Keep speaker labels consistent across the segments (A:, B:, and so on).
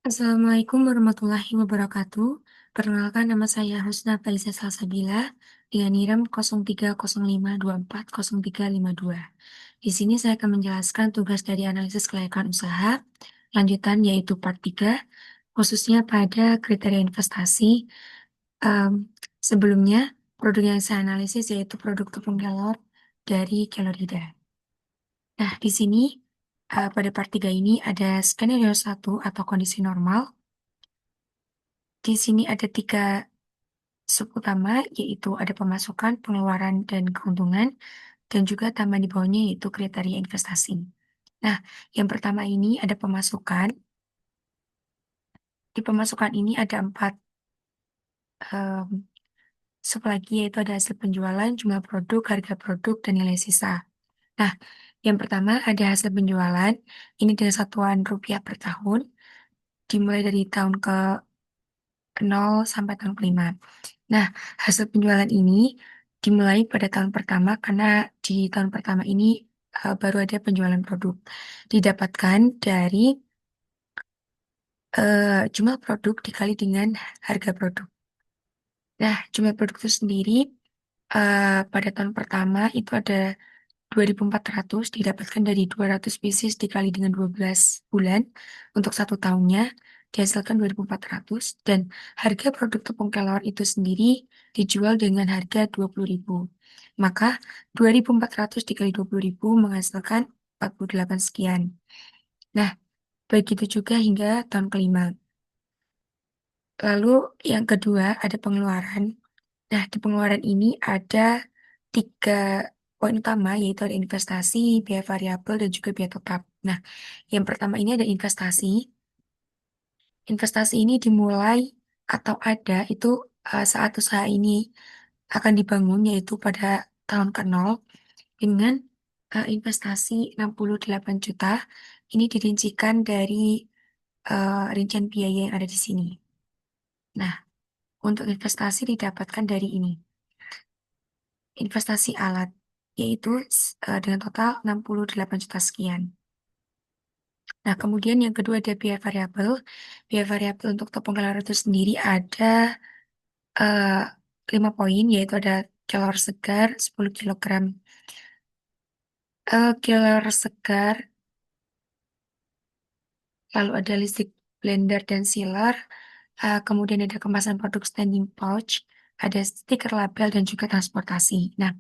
A: Assalamualaikum warahmatullahi wabarakatuh. Perkenalkan nama saya Husna Faiza Salsabila dengan NIRAM 0305240352. Di sini saya akan menjelaskan tugas dari analisis kelayakan usaha, lanjutan yaitu part 3, khususnya pada kriteria investasi. Em, Sebelumnya, produk yang saya analisis yaitu produk tepung kelor dari Kelorida. Nah, di sini pada part 3 ini ada skenario 1 atau kondisi normal. Di sini ada 3 sub utama, yaitu ada pemasukan, pengeluaran, dan keuntungan, dan juga tambah di bawahnya yaitu kriteria investasi. Nah, yang pertama ini ada pemasukan. Di pemasukan ini ada 4 em, sub lagi, yaitu ada hasil penjualan, jumlah produk, harga produk, dan nilai sisa. Nah, yang pertama ada hasil penjualan. Ini dengan satuan rupiah per tahun, dimulai dari tahun ke 0 sampai tahun ke-5. Nah, hasil penjualan ini dimulai pada tahun pertama karena di tahun pertama ini baru ada penjualan produk. Didapatkan dari jumlah produk dikali dengan harga produk. Nah, jumlah produk itu sendiri pada tahun pertama itu ada 2.400 didapatkan dari 200 pieces dikali dengan 12 bulan untuk 1 tahunnya dihasilkan 2.400 dan harga produk tepung kelor itu sendiri dijual dengan harga 20.000. Maka 2.400 dikali 20.000 menghasilkan 48 sekian. Nah, begitu juga hingga tahun kelima. Lalu yang kedua ada pengeluaran. Nah, di pengeluaran ini ada 3 poin utama, yaitu ada investasi, biaya variabel, dan juga biaya tetap. Nah, yang pertama ini ada investasi. Investasi ini dimulai atau ada itu saat usaha ini akan dibangun, yaitu pada tahun ke-0 dengan investasi 68 juta. Ini dirincikan dari rincian biaya yang ada di sini. Nah, untuk investasi didapatkan dari ini. Investasi alat, yaitu dengan total 68 juta sekian. Nah, kemudian yang kedua ada biaya variabel. Biaya variabel untuk tepung kelor itu sendiri ada eh, 5 poin, yaitu ada kelor segar 10 kilogram. Kelor segar, lalu ada listrik blender dan sealer, kemudian ada kemasan produk standing pouch, ada stiker label, dan juga transportasi. Nah,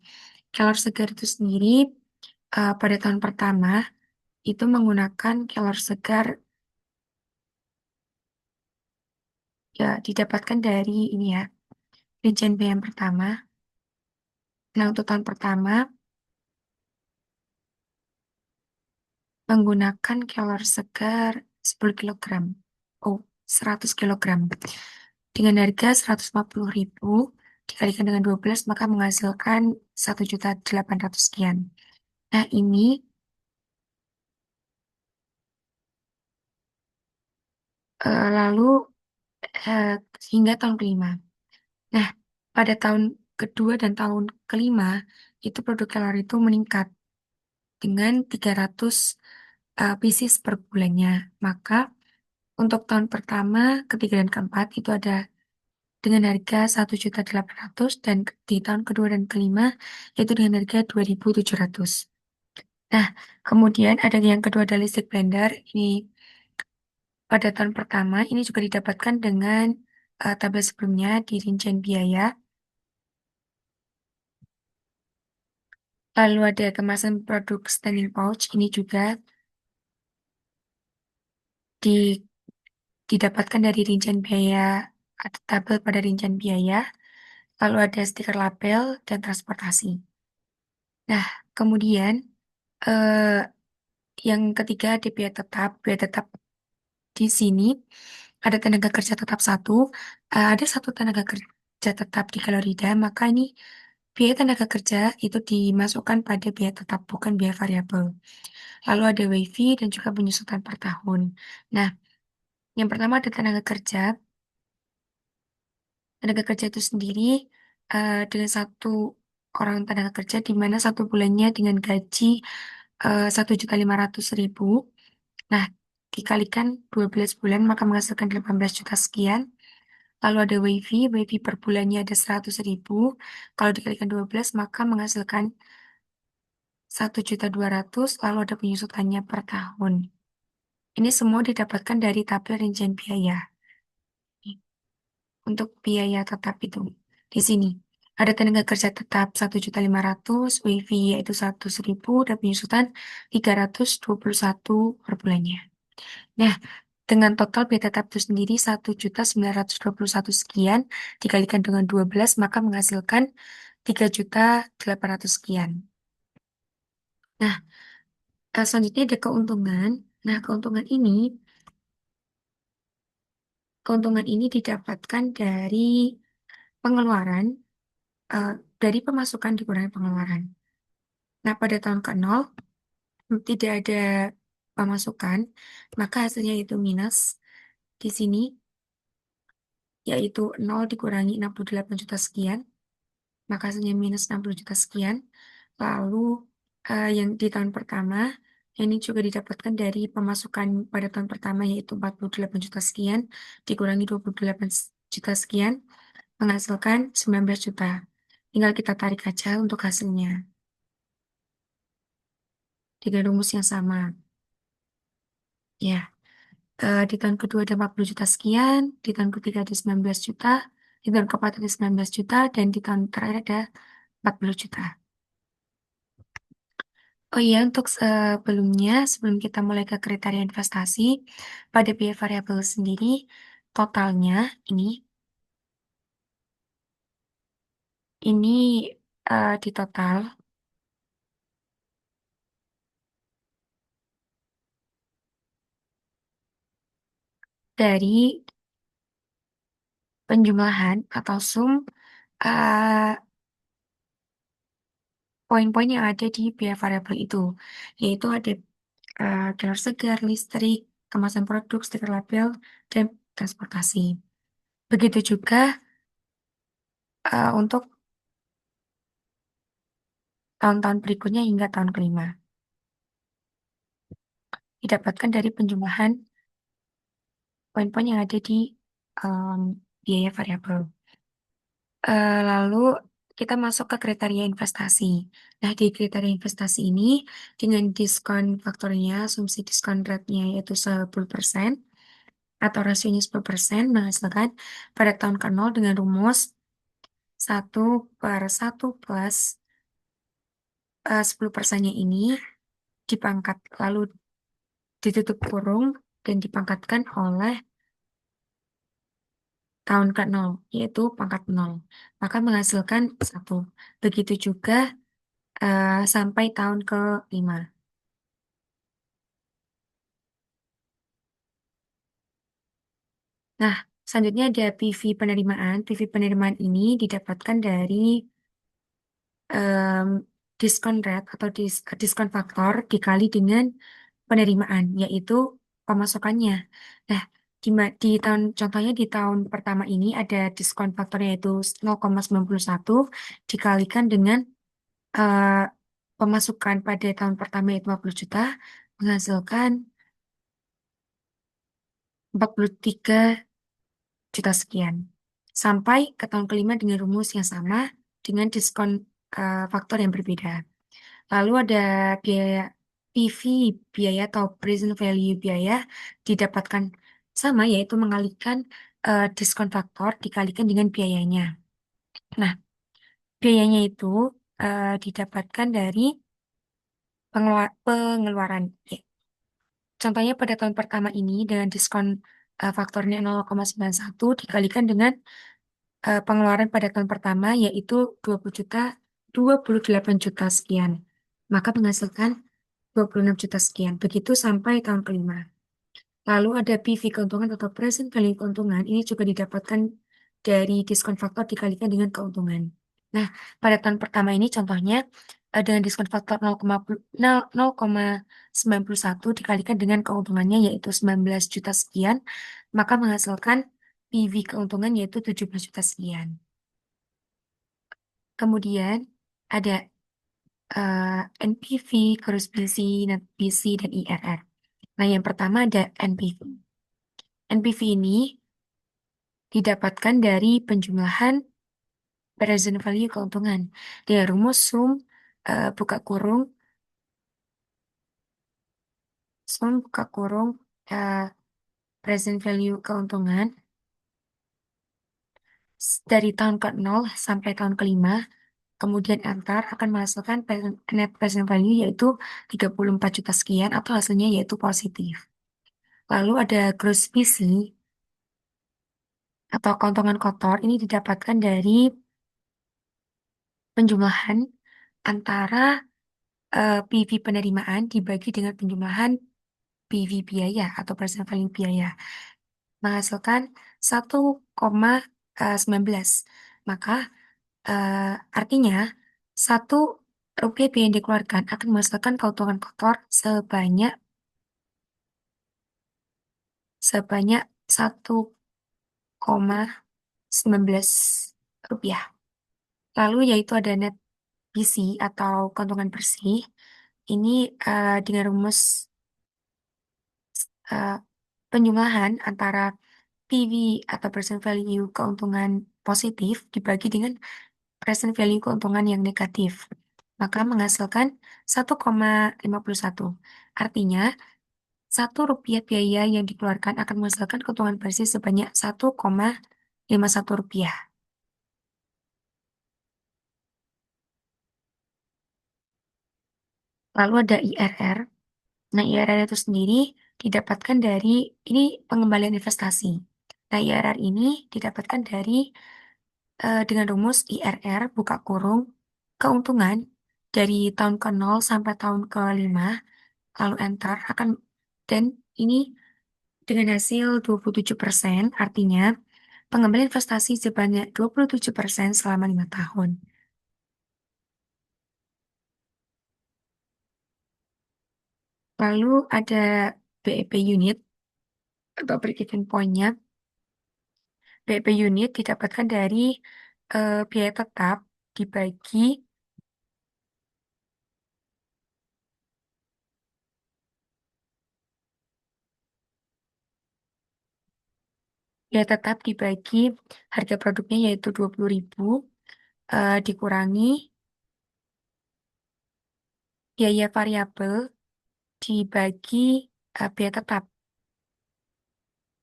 A: kelor segar itu sendiri pada tahun pertama itu menggunakan kelor segar ya didapatkan dari ini ya, rincian biaya yang pertama. Nah, untuk tahun pertama menggunakan kelor segar 10 kilogram. Oh, 100 kilogram. Dengan harga 150.000 dikalikan dengan 12 maka menghasilkan 1.800.000 sekian. Nah, ini lalu eh, hingga tahun kelima. Nah, pada tahun kedua dan tahun kelima itu produk kelor itu meningkat dengan 300 pieces per bulannya. Maka untuk tahun pertama, ketiga, dan keempat itu ada dengan harga 1.800.000 dan di tahun kedua dan kelima itu dengan harga 2.700. Nah, kemudian ada yang kedua ada listrik blender. Ini pada tahun pertama ini juga didapatkan dengan tabel sebelumnya di rincian biaya. Lalu ada kemasan produk standing pouch. Ini juga di didapatkan dari rincian biaya atau tabel pada rincian biaya, lalu ada stiker label dan transportasi. Nah, kemudian eh, yang ketiga ada biaya tetap. Biaya tetap di sini ada tenaga kerja tetap satu, ada satu tenaga kerja tetap di Kalorida, maka ini biaya tenaga kerja itu dimasukkan pada biaya tetap, bukan biaya variabel. Lalu ada WiFi dan juga penyusutan per tahun. Nah, yang pertama ada tenaga kerja. Tenaga kerja itu sendiri dengan satu orang tenaga kerja di mana satu bulannya dengan gaji 1.500.000. Nah, dikalikan 12 bulan maka menghasilkan 18 juta sekian. Lalu ada WiFi per bulannya ada 100.000. Kalau dikalikan 12 maka menghasilkan 1.200.000, lalu ada penyusutannya per tahun. Ini semua didapatkan dari tabel rincian biaya. Untuk biaya tetap itu di sini. Ada tenaga kerja tetap 1.500.000, WiFi yaitu 100.000, dan penyusutan 321 per bulannya. Nah, dengan total biaya tetap itu sendiri 1.921 sekian dikalikan dengan 12 maka menghasilkan 3.800 sekian. Nah, selanjutnya ada keuntungan. Nah, keuntungan ini didapatkan dari pengeluaran, eh, dari pemasukan dikurangi pengeluaran. Nah, pada tahun ke-0 tidak ada pemasukan, maka hasilnya itu minus. Di sini yaitu 0 dikurangi 68 juta sekian, maka hasilnya minus 60 juta sekian. Lalu yang di tahun pertama, ini juga didapatkan dari pemasukan pada tahun pertama yaitu 48 juta sekian, dikurangi 28 juta sekian, menghasilkan 19 juta. Tinggal kita tarik aja untuk hasilnya dengan rumus yang sama. Ya, di tahun kedua ada 40 juta sekian, di tahun ketiga ada 19 juta, di tahun keempat ada 19 juta, dan di tahun terakhir ada 40 juta. Oh iya, untuk sebelum kita mulai ke kriteria investasi, pada biaya variabel sendiri, totalnya ini di total dari penjumlahan atau sum eh, poin-poin yang ada di biaya variabel itu, yaitu ada kelor segar, listrik, kemasan produk, stiker label, dan transportasi. Begitu juga untuk tahun-tahun berikutnya hingga tahun kelima. Didapatkan dari penjumlahan poin-poin yang ada di em, biaya variabel. Lalu kita masuk ke kriteria investasi. Nah, di kriteria investasi ini dengan diskon faktornya, asumsi diskon rate-nya yaitu 10% atau rasionya 10% menghasilkan pada tahun ke-0 dengan rumus 1/1 plus 10%-nya ini dipangkat lalu ditutup kurung dan dipangkatkan oleh tahun ke-0 yaitu pangkat 0. Maka menghasilkan 1. Begitu juga sampai tahun ke-5. Nah, selanjutnya ada PV penerimaan. PV penerimaan ini didapatkan dari em, diskon rate atau diskon faktor dikali dengan penerimaan, yaitu pemasukannya. Nah, di tahun contohnya di tahun pertama ini ada diskon faktornya yaitu 0,91 dikalikan dengan eh, pemasukan pada tahun pertama yaitu 50 juta menghasilkan 43 juta sekian. Sampai ke tahun kelima dengan rumus yang sama dengan diskon faktor yang berbeda. Lalu ada biaya PV biaya atau present value biaya didapatkan sama yaitu mengalihkan diskon faktor dikalikan dengan biayanya. Nah, biayanya itu didapatkan dari pengeluaran. Ya, contohnya pada tahun pertama ini dengan diskon faktornya 0,91 dikalikan dengan pengeluaran pada tahun pertama yaitu 20 juta, 28 juta sekian. Maka menghasilkan 26 juta sekian. Begitu sampai tahun kelima. Lalu ada PV keuntungan atau present value keuntungan. Ini juga didapatkan dari diskon faktor dikalikan dengan keuntungan. Nah, pada tahun pertama ini contohnya dengan diskon faktor 0,91 dikalikan dengan keuntungannya yaitu 19 juta sekian, maka menghasilkan PV keuntungan yaitu 17 juta sekian. Kemudian ada NPV, gross BC, net BC, dan IRR. Nah, yang pertama ada NPV. NPV ini didapatkan dari penjumlahan present value keuntungan. Dengan rumus buka kurung, buka kurung, eh, present value keuntungan dari tahun ke-0 sampai tahun ke-5, kemudian antar akan menghasilkan net present value yaitu 34 juta sekian atau hasilnya yaitu positif. Lalu ada gross PC atau keuntungan kotor ini didapatkan dari penjumlahan antara PV penerimaan dibagi dengan penjumlahan PV biaya atau present value biaya menghasilkan 1,19. Maka eh, artinya 1 rupiah biaya yang dikeluarkan akan menghasilkan keuntungan kotor sebanyak sebanyak 1,19 rupiah. Lalu yaitu ada net BC atau keuntungan bersih. Ini dengan rumus eh, penjumlahan antara PV atau present value keuntungan positif dibagi dengan present value keuntungan yang negatif. Maka menghasilkan 1,51. Artinya, 1 rupiah biaya yang dikeluarkan akan menghasilkan keuntungan bersih sebanyak 1,51 rupiah. Lalu ada IRR. Nah, IRR itu sendiri didapatkan dari, ini pengembalian investasi. Nah, IRR ini didapatkan dari dengan rumus IRR buka kurung keuntungan dari tahun ke-0 sampai tahun ke-5 lalu enter akan dan ini dengan hasil 27%, artinya pengembalian investasi sebanyak 27% selama 5 tahun. Lalu ada BEP unit atau break-even point-nya. BEP unit didapatkan dari biaya tetap dibagi harga produknya yaitu 20.000 dikurangi biaya variabel dibagi biaya tetap.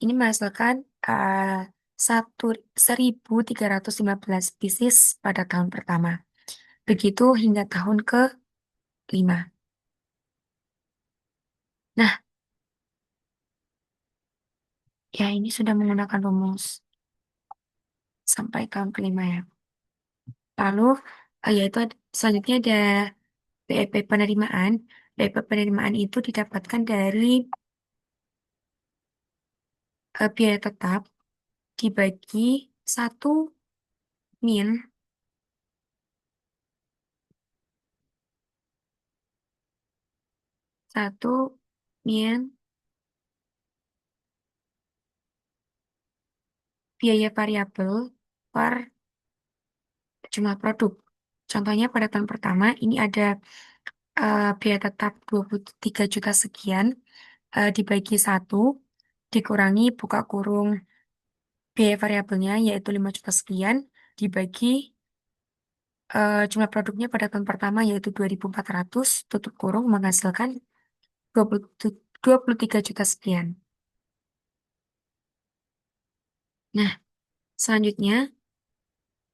A: Ini menghasilkan satu 1.315 pieces pada tahun pertama. Begitu hingga tahun ke-5. Nah, ya ini sudah menggunakan rumus sampai tahun ke-5 ya. Lalu, yaitu selanjutnya ada BEP penerimaan. BEP penerimaan itu didapatkan dari biaya tetap dibagi 1 min 1 min biaya variabel per jumlah produk. Contohnya pada tahun pertama ini ada biaya tetap 23 juta sekian dibagi 1 dikurangi buka kurung biaya variabelnya yaitu 5 juta sekian dibagi jumlah produknya pada tahun pertama yaitu 2.400 tutup kurung menghasilkan 23 juta sekian. Nah, selanjutnya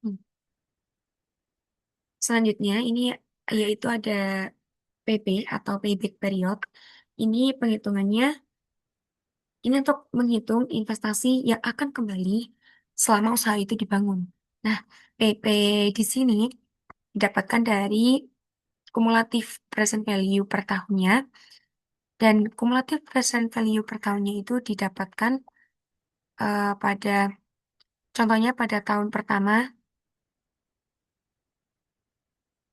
A: hmm, selanjutnya ini yaitu ada PP atau payback period. Ini penghitungannya ini untuk menghitung investasi yang akan kembali selama usaha itu dibangun. Nah, PP di sini didapatkan dari kumulatif present value per tahunnya dan kumulatif present value per tahunnya itu didapatkan pada contohnya pada tahun pertama.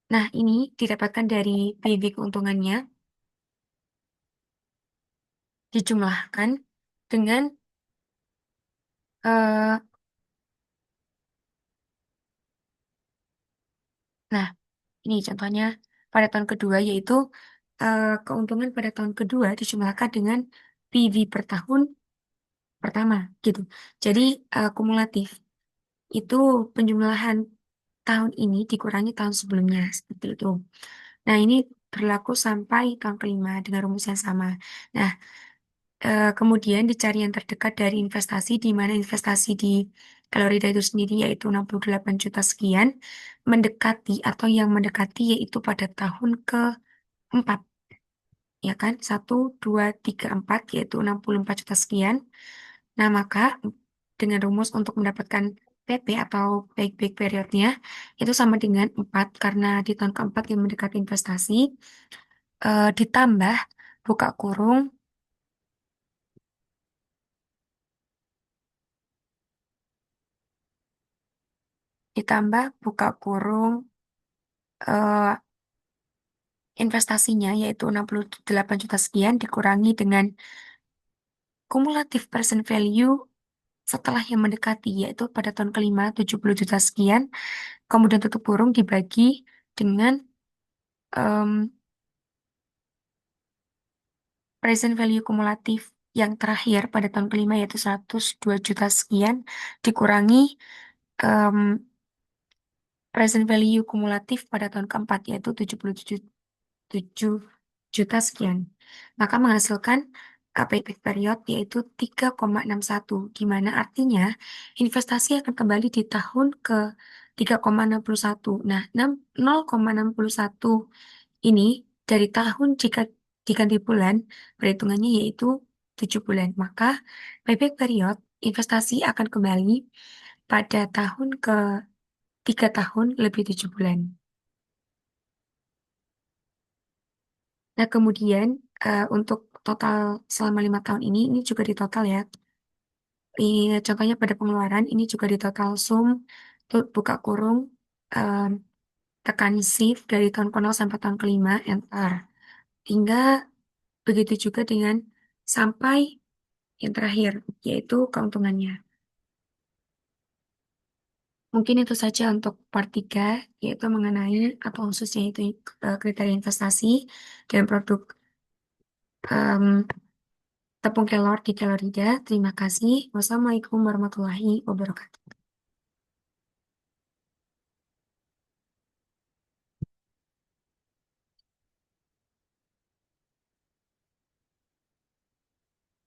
A: Nah, ini didapatkan dari PV keuntungannya dijumlahkan dengan eh, nah, ini contohnya pada tahun kedua yaitu keuntungan pada tahun kedua dijumlahkan dengan PV per tahun pertama gitu. Jadi kumulatif itu penjumlahan tahun ini dikurangi tahun sebelumnya seperti itu. Nah, ini berlaku sampai tahun kelima dengan rumus yang sama. Nah, kemudian dicari yang terdekat dari investasi, di mana investasi di Kalorida itu sendiri yaitu 68 juta sekian, mendekati atau yang mendekati yaitu pada tahun keempat, ya kan? Satu, dua, tiga, empat, yaitu 64 juta sekian. Nah, maka dengan rumus untuk mendapatkan PP atau payback periodnya itu sama dengan 4 karena di tahun keempat yang mendekati investasi, ditambah buka kurung, ditambah buka kurung eh, investasinya yaitu 68 juta sekian dikurangi dengan kumulatif present value setelah yang mendekati yaitu pada tahun kelima 70 juta sekian, kemudian tutup kurung dibagi dengan em, present value kumulatif yang terakhir pada tahun kelima yaitu 102 juta sekian dikurangi em, present value kumulatif pada tahun keempat yaitu 77 juta sekian. Maka menghasilkan payback period yaitu 3,61 di mana artinya investasi akan kembali di tahun ke 3,61. Nah, 0,61 ini dari tahun jika diganti bulan, perhitungannya yaitu 7 bulan. Maka payback period investasi akan kembali pada tahun ke 3 tahun lebih 7 bulan. Nah, kemudian untuk total selama 5 tahun ini juga ditotal ya. Contohnya pada pengeluaran, ini juga ditotal sum, tuh buka kurung, em, tekan shift dari tahun ke-0 sampai tahun kelima, enter. Hingga begitu juga dengan sampai yang terakhir, yaitu keuntungannya. Mungkin itu saja untuk part 3, yaitu mengenai atau khususnya itu kriteria investasi dan produk em, tepung kelor di Kalorida. Terima kasih. Wassalamualaikum warahmatullahi wabarakatuh.